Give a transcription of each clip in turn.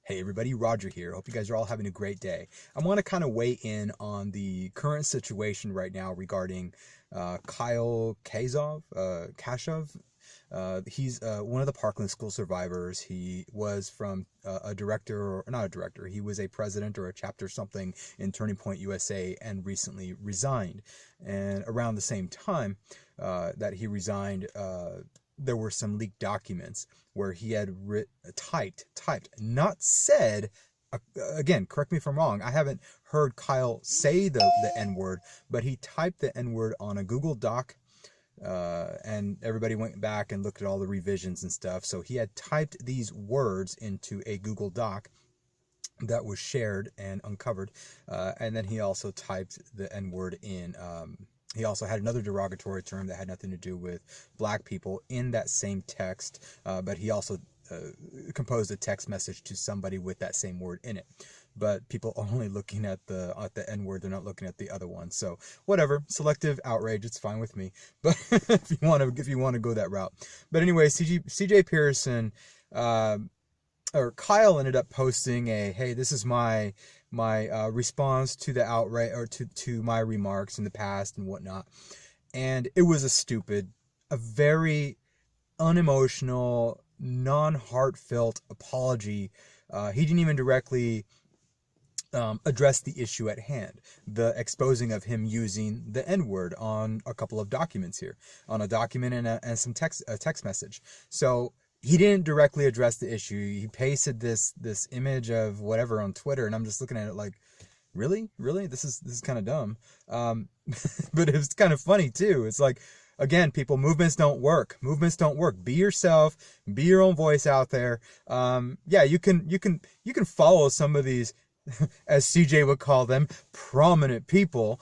Hey everybody, Roger here. Hope you guys are all having a great day. I want to kind of weigh in on the current situation right now regarding Kashuv. He's one of the Parkland school survivors. He was from a director, or not a director, he was a president or a chapter something in Turning Point USA and recently resigned. And around the same time that he resigned, there were some leaked documents where he had typed, not said, again, correct me if I'm wrong, I haven't heard Kyle say the N-word, but he typed the N-word on a Google Doc, and everybody went back and looked at all the revisions and stuff. So he had typed these words into a Google Doc that was shared and uncovered, and then he also typed the N-word in, he also had another derogatory term that had nothing to do with black people in that same text, but he also composed a text message to somebody with that same word in it. But people are only looking at the N-word, they're not looking at the other one. So whatever, selective outrage, it's fine with me. But if you want to go that route. But anyway, CJ Pearson, or Kyle ended up posting hey, this is my response to the outrage, or to my remarks in the past and whatnot. And it was a very unemotional, non-heartfelt apology. He didn't even directly address the issue at hand, the exposing of him using the N-word on a couple of documents here, on a document and some text message. So he didn't directly address the issue. He pasted this image of whatever on Twitter, and I'm just looking at it like, really? This is kind of dumb. But it was kind of funny too. It's like, again, people, movements don't work. Be yourself. Be your own voice out there. Yeah, you can follow some of these, as CJ would call them, prominent people.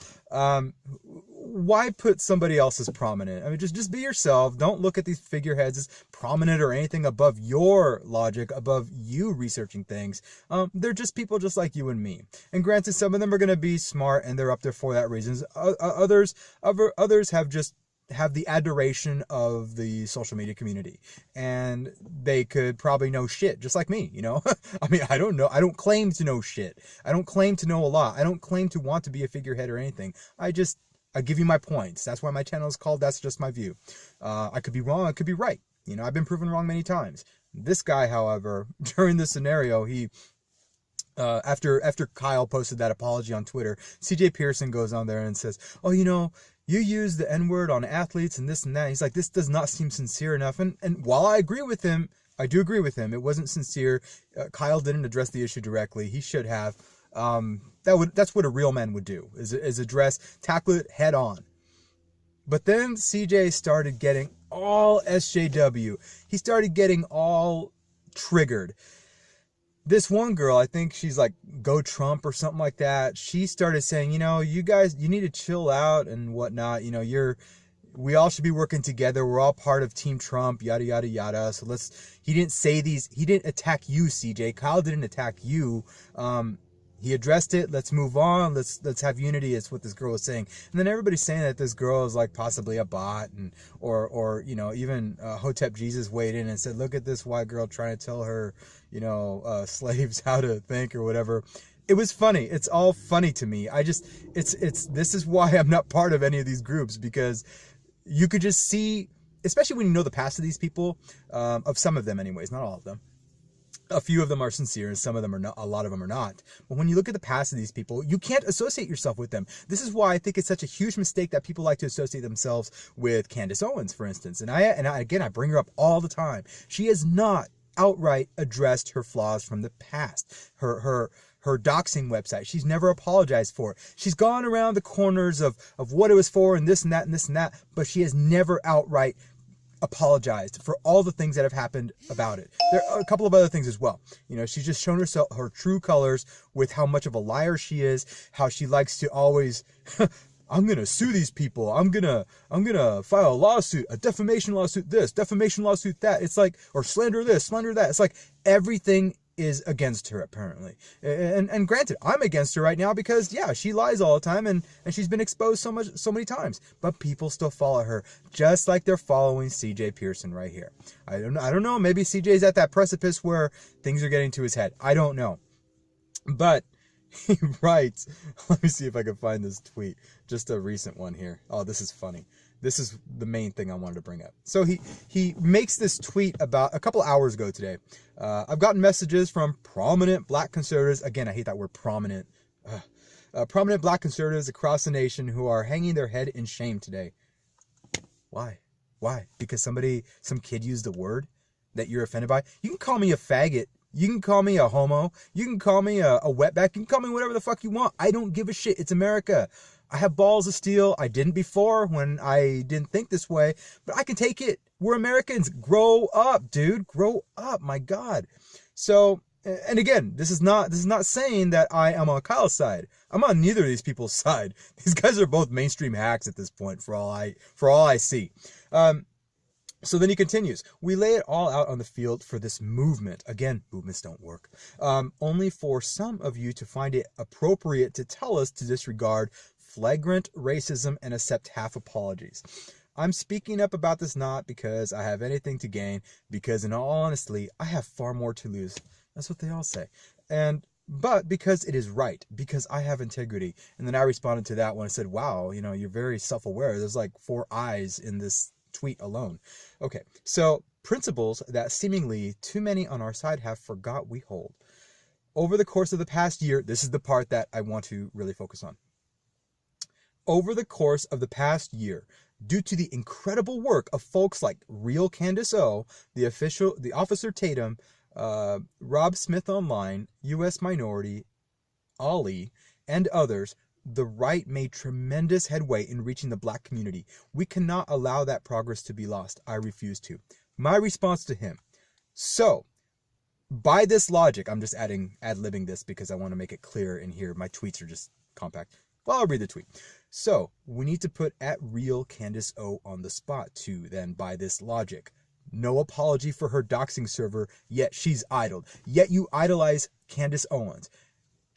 Why put somebody else as prominent? I mean, just be yourself. Don't look at these figureheads as prominent or anything above your logic, above you researching things. They're just people just like you and me. And granted, some of them are going to be smart and they're up there for that reason. Others have the adoration of the social media community, and they could probably know shit just like me, you know. I mean, I don't know. I don't claim to know shit. I don't claim to know a lot. I don't claim to want to be a figurehead or anything. I give you my points. That's why my channel is called That's Just My View. I could be wrong. I could be right. You know, I've been proven wrong many times. This guy, however, during this scenario, he, after Kyle posted that apology on Twitter, CJ Pearson goes on there and says, oh, you know, you use the N-word on athletes and this and that. He's like, this does not seem sincere enough. And while I agree with him, I do agree with him. It wasn't sincere. Kyle didn't address the issue directly. He should have. That's what a real man would do, is tackle it head on. But then CJ started getting all SJW. He started getting all triggered. This one girl, I think she's like Go Trump or something like that. She started saying, you know, you guys, you need to chill out and whatnot. You know, we all should be working together. We're all part of Team Trump, yada, yada, yada. So he didn't say these, he didn't attack you, CJ. Kyle didn't attack you. He addressed it. Let's move on. Let's have unity. Is what this girl was saying. And then everybody's saying that this girl is like possibly a bot, and or you know, even Hotep Jesus weighed in and said, look at this white girl trying to tell her, you know, slaves how to think or whatever. It was funny. It's all funny to me. This is why I'm not part of any of these groups, because you could just see, especially when you know the past of these people, of some of them anyways, not all of them. A few of them are sincere and some of them are not, a lot of them are not. But when you look at the past of these people, you can't associate yourself with them. This is why I think it's such a huge mistake that people like to associate themselves with Candace Owens, for instance. And I bring her up all the time. She has not outright addressed her flaws from the past. Her doxing website, she's never apologized for it. She's gone around the corners of what it was for and this and that and this and that, but she has never outright apologized for all the things that have happened about it. There are a couple of other things as well. You know, she's just shown herself her true colors with how much of a liar she is, how she likes to always I'm going to sue these people. I'm going to file a lawsuit, a defamation lawsuit this, defamation lawsuit that. It's like, or slander this, slander that. It's like everything is against her, apparently. And granted, I'm against her right now because, yeah, she lies all the time and she's been exposed so many times. But people still follow her, just like they're following CJ Pearson right here. I don't know. Maybe CJ's at that precipice where things are getting to his head. I don't know. But he writes, let me see if I can find this tweet. Just a recent one here. Oh, this is funny. This is the main thing I wanted to bring up. So he makes this tweet about a couple hours ago today. I've gotten messages from prominent black conservatives. Again, I hate that word prominent. Prominent black conservatives across the nation who are hanging their head in shame today. Why? Why? Because some kid used a word that you're offended by? You can call me a faggot. You can call me a homo. You can call me a wetback. You can call me whatever the fuck you want. I don't give a shit. It's America. I have balls of steel. I didn't before when I didn't think this way, but I can take it. We're Americans. Grow up, dude. Grow up. My God. So, and again, this is not saying that I am on Kyle's side. I'm on neither of these people's side. These guys are both mainstream hacks at this point, for all I see. So then he continues, we lay it all out on the field for this movement. Again, movements don't work. Only for some of you to find it appropriate to tell us to disregard flagrant racism and accept half apologies. I'm speaking up about this not because I have anything to gain, because in all honesty, I have far more to lose. That's what they all say. But because it is right, because I have integrity. And then I responded to that when I said, wow, you're very self-aware. There's like 4 eyes in this tweet alone. Okay, so principles that seemingly too many on our side have forgot we hold. Over the course of the past year, this is the part that I want to really focus on. Over the course of the past year, due to the incredible work of folks like Real Candace O, the Officer Tatum, Rob Smith Online, U.S. Minority, Ali, and others, the right made tremendous headway in reaching the black community. We cannot allow that progress to be lost. I refuse to. My response to him. So, by this logic, I'm just ad-libbing this because I want to make it clear in here. My tweets are just compact. Well, I'll read the tweet. So, we need to put @Real Candace O on the spot too, then, by this logic. No apology for her doxing server, yet she's idled. Yet you idolize Candace Owens.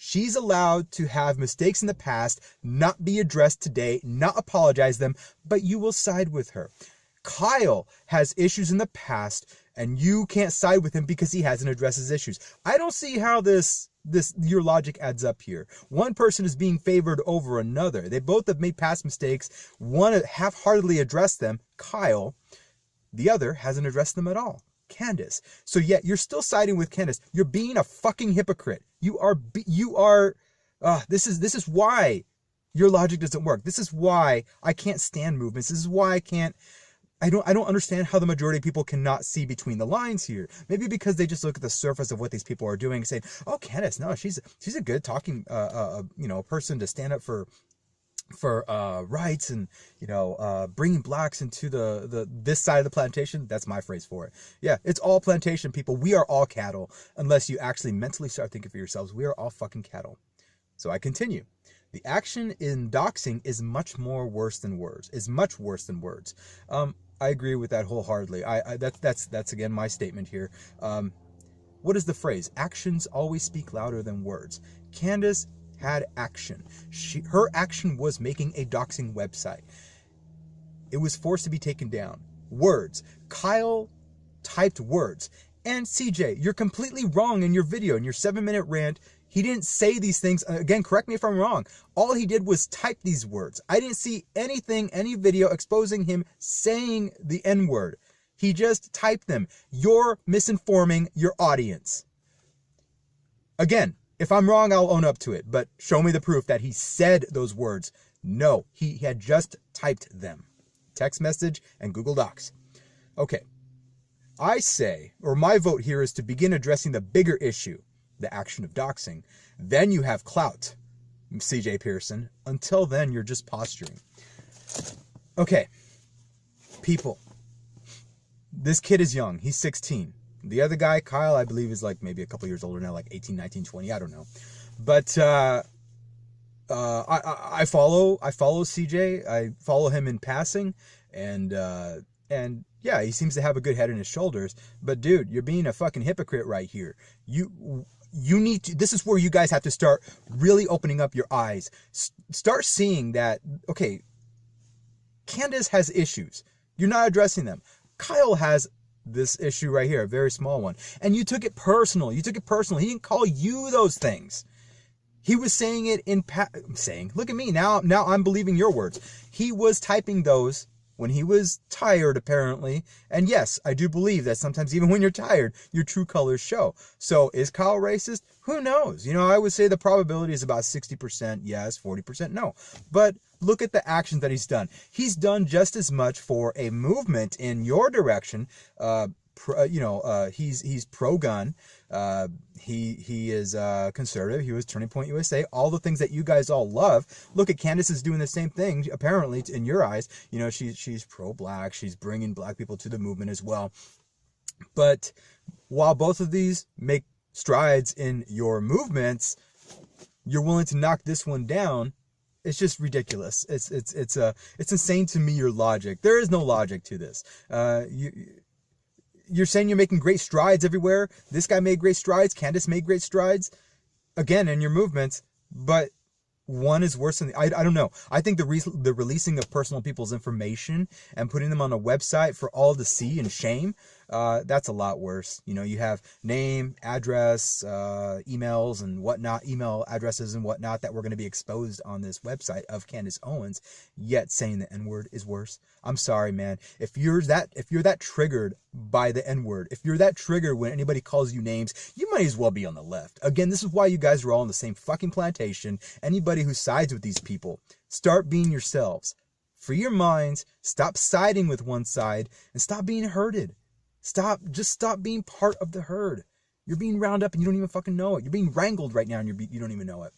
She's allowed to have mistakes in the past, not be addressed today, not apologize them, but you will side with her. Kyle has issues in the past, and you can't side with him because he hasn't addressed his issues. I don't see how your logic adds up here. One person is being favored over another. They both have made past mistakes. One half-heartedly addressed them, Kyle. The other hasn't addressed them at all, Candace. So yet you're still siding with Candace. You're being a fucking hypocrite. This is why your logic doesn't work. This is why I can't stand movements. This is why I don't understand how the majority of people cannot see between the lines here. Maybe because they just look at the surface of what these people are doing and say, oh, Candace, no, she's a good talking, person to stand up for rights and, bringing blacks into this side of the plantation. That's my phrase for it. Yeah, it's all plantation people. We are all cattle. Unless you actually mentally start thinking for yourselves, we are all fucking cattle. So I continue. The action in doxing is much worse than words. I agree with that wholeheartly. That's again my statement here. What is the phrase? Actions always speak louder than words. Candace had action. Her action was making a doxing website. It was forced to be taken down. Words. Kyle typed words. And CJ, you're completely wrong in your video, in your 7-minute rant. He didn't say these things. Again, correct me if I'm wrong. All he did was type these words. I didn't see any video exposing him saying the N-word. He just typed them. You're misinforming your audience. Again, if I'm wrong, I'll own up to it. But show me the proof that he said those words. No, he had just typed them. Text message and Google Docs. Okay. I say, or my vote here is to begin addressing the bigger issue, the action of doxing. Then you have clout, CJ Pearson. Until then, you're just posturing. Okay. People. This kid is young. He's 16. The other guy, Kyle, I believe is like maybe a couple years older now, like 18, 19, 20. I don't know. But I follow CJ. I follow him in passing. And And yeah, he seems to have a good head on his shoulders. But dude, you're being a fucking hypocrite right here. You need to, this is where you guys have to start really opening up your eyes. Start seeing that, okay, Candace has issues. You're not addressing them. Kyle has this issue right here, a very small one. And you took it personal. You took it personal. He didn't call you those things. He was saying it in, look at me, now I'm believing your words. He was typing those when he was tired, apparently. And yes, I do believe that sometimes even when you're tired, your true colors show. So is Kyle racist? Who knows? You know, I would say the probability is about 60% yes, 40% no. But look at the actions that he's done. He's done just as much for a movement in your direction. He's pro-gun. He is conservative. He was Turning Point USA. All the things that you guys all love. Look at Candace is doing the same thing. Apparently, in your eyes, you know, she's pro-black. She's bringing black people to the movement as well. But while both of these make strides in your movements, you're willing to knock this one down. It's just ridiculous. It's insane to me, your logic. There is no logic to this. You're saying you're making great strides everywhere. This guy made great strides. Candace made great strides. Again, in your movements. But one is worse than the, I don't know. I think the releasing of personal people's information and putting them on a website for all to see and shame, that's a lot worse. You know, you have name, address, emails and whatnot, email addresses and whatnot that were going to be exposed on this website of Candace Owens, yet saying the N-word is worse. I'm sorry, man. If you're that triggered by the N-word, if you're that triggered when anybody calls you names, you might as well be on the left. Again, this is why you guys are all on the same fucking plantation. Anybody who sides with these people, start being yourselves. Free your minds, stop siding with one side, and stop being herded. Just stop being part of the herd. You're being rounded up and you don't even fucking know it. You're being wrangled right now and you don't even know it.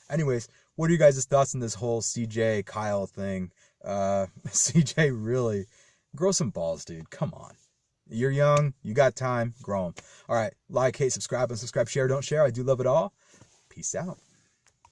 Anyways, what are you guys' thoughts on this whole CJ Kyle thing? CJ, really, grow some balls, dude. Come on. You're young. You got time. Grow them. All right. Like, hate, subscribe, and subscribe, share, don't share. I do love it all. Peace out.